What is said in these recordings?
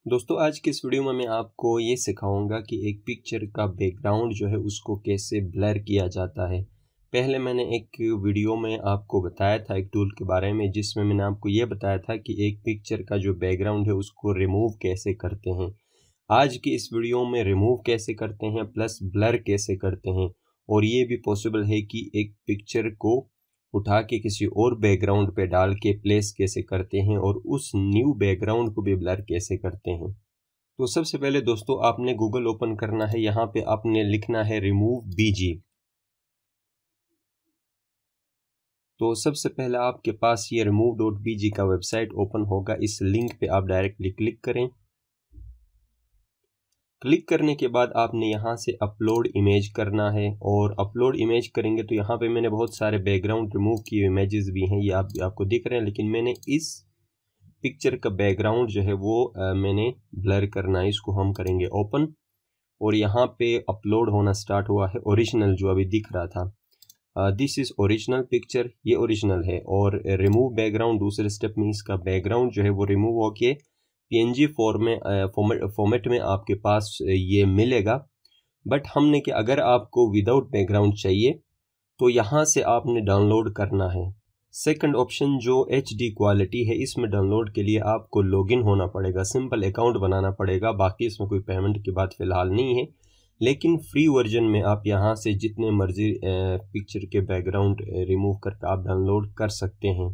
दोस्तों आज की इस वीडियो में मैं आपको ये सिखाऊंगा कि एक पिक्चर का बैकग्राउंड जो है उसको कैसे ब्लर किया जाता है। पहले मैंने एक वीडियो में आपको बताया था एक टूल के बारे में, जिसमें मैंने आपको ये बताया था कि एक पिक्चर का जो बैकग्राउंड है उसको रिमूव कैसे करते हैं। आज की इस वीडियो में रिमूव कैसे करते हैं प्लस ब्लर कैसे करते हैं, और ये भी पॉसिबल है कि एक पिक्चर को उठा के किसी और बैकग्राउंड पे डाल के प्लेस कैसे करते हैं और उस न्यू बैकग्राउंड को भी ब्लर कैसे करते हैं। तो सबसे पहले दोस्तों आपने गूगल ओपन करना है। यहाँ पे आपने लिखना है रिमूव बीजी। तो सबसे पहले आपके पास ये remove.bg का वेबसाइट ओपन होगा। इस लिंक पे आप डायरेक्टली क्लिक करें। क्लिक करने के बाद आपने यहाँ से अपलोड इमेज करना है, और अपलोड इमेज करेंगे तो यहाँ पे मैंने बहुत सारे बैकग्राउंड रिमूव किए इमेजेस भी हैं, ये आपको दिख रहे हैं, लेकिन मैंने इस पिक्चर का बैकग्राउंड जो है वो मैंने ब्लर करना है। इसको हम करेंगे ओपन, और यहाँ पे अपलोड होना स्टार्ट हुआ है ओरिजिनल जो अभी दिख रहा था। दिस इज़ ओरिजिनल पिक्चर, ये ओरिजिनल है। और रिमूव बैकग्राउंड दूसरे स्टेप में इसका बैकग्राउंड जो है वो रिमूव होके PNG फॉर्मेट में आपके पास ये मिलेगा। बट हमने कि अगर आपको विदाउट बैकग्राउंड चाहिए तो यहाँ से आपने डाउनलोड करना है। सेकंड ऑप्शन जो HD क्वालिटी है, इसमें डाउनलोड के लिए आपको लॉगिन होना पड़ेगा, सिंपल अकाउंट बनाना पड़ेगा। बाकी इसमें कोई पेमेंट की बात फ़िलहाल नहीं है, लेकिन फ्री वर्जन में आप यहाँ से जितने मर्जी पिक्चर के बैकग्राउंड रिमूव करके आप डाउनलोड कर सकते हैं।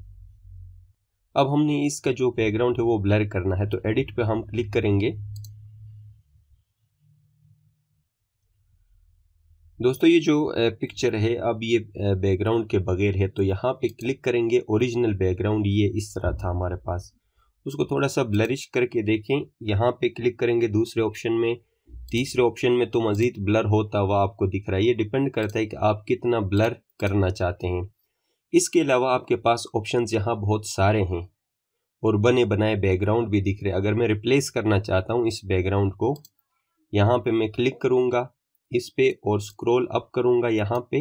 अब हमने इसका जो बैकग्राउंड है वो ब्लर करना है, तो एडिट पे हम क्लिक करेंगे। दोस्तों ये जो पिक्चर है अब ये बैकग्राउंड के बगैर है, तो यहाँ पे क्लिक करेंगे। ओरिजिनल बैकग्राउंड ये इस तरह था हमारे पास, उसको थोड़ा सा ब्लरिश करके देखें। यहाँ पे क्लिक करेंगे दूसरे ऑप्शन में। तीसरे ऑप्शन में तो मज़ीद ब्लर होता हुआ आपको दिख रहा है। ये डिपेंड करता है कि आप कितना ब्लर करना चाहते हैं। इसके अलावा आपके पास ऑप्शंस यहाँ बहुत सारे हैं, और बने बनाए बैकग्राउंड भी दिख रहे हैं। अगर मैं रिप्लेस करना चाहता हूँ इस बैकग्राउंड को, यहाँ पे मैं क्लिक करूँगा इस पे और स्क्रॉल अप करूँगा, यहाँ पे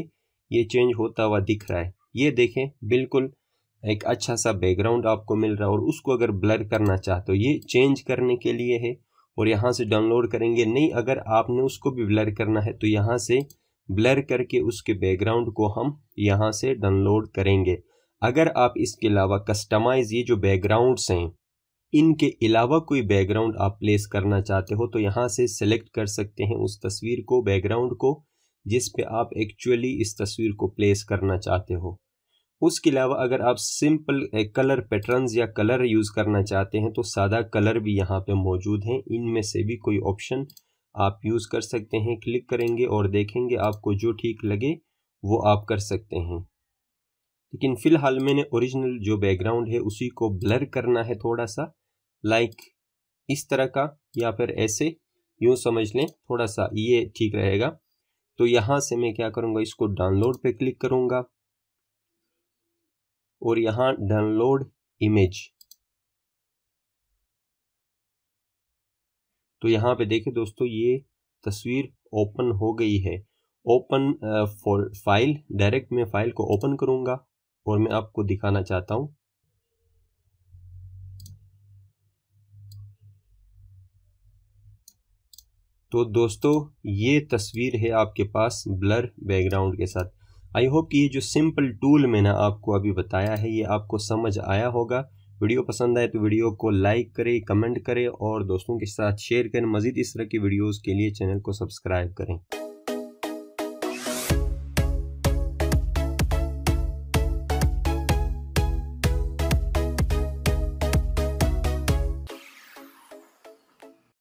ये चेंज होता हुआ दिख रहा है। ये देखें, बिल्कुल एक अच्छा सा बैकग्राउंड आपको मिल रहा है। और उसको अगर ब्लर करना चाहते हो, ये चेंज करने के लिए है, और यहाँ से डाउनलोड करेंगे। नहीं, अगर आपने उसको भी ब्लर करना है तो यहाँ से ब्लर करके उसके बैकग्राउंड को हम यहाँ से डाउनलोड करेंगे। अगर आप इसके अलावा कस्टमाइज ये जो बैकग्राउंड्स हैं इनके अलावा कोई बैकग्राउंड आप प्लेस करना चाहते हो, तो यहाँ से सिलेक्ट कर सकते हैं उस तस्वीर को, बैकग्राउंड को, जिस पे आप एक्चुअली इस तस्वीर को प्लेस करना चाहते हो। उसके अलावा अगर आप सिंपल कलर पैटर्न्स या कलर यूज़ करना चाहते हैं तो सादा कलर भी यहाँ पे मौजूद हैं। इनमें से भी कोई ऑप्शन आप यूज़ कर सकते हैं। क्लिक करेंगे और देखेंगे आपको जो ठीक लगे वो आप कर सकते हैं। लेकिन फ़िलहाल मैंने ओरिजिनल जो बैकग्राउंड है उसी को ब्लर करना है थोड़ा सा, लाइक इस तरह का, या फिर ऐसे यूँ समझ लें, थोड़ा सा ये ठीक रहेगा। तो यहाँ से मैं क्या करूँगा, इसको डाउनलोड पे क्लिक करूँगा और यहाँ डाउनलोड इमेज। तो यहाँ पे देखिए दोस्तों, ये तस्वीर ओपन हो गई है। ओपन फाइल, डायरेक्ट मैं फाइल को ओपन करूँगा और मैं आपको दिखाना चाहता हूँ। तो दोस्तों ये तस्वीर है आपके पास ब्लर बैकग्राउंड के साथ। आई होप कि ये जो सिंपल टूल मैंने आपको अभी बताया है ये आपको समझ आया होगा। वीडियो पसंद आए तो वीडियो को लाइक करें, कमेंट करें और दोस्तों के साथ शेयर करें। मज़ीद इस तरह की वीडियोज़ के लिए चैनल को सब्सक्राइब करें।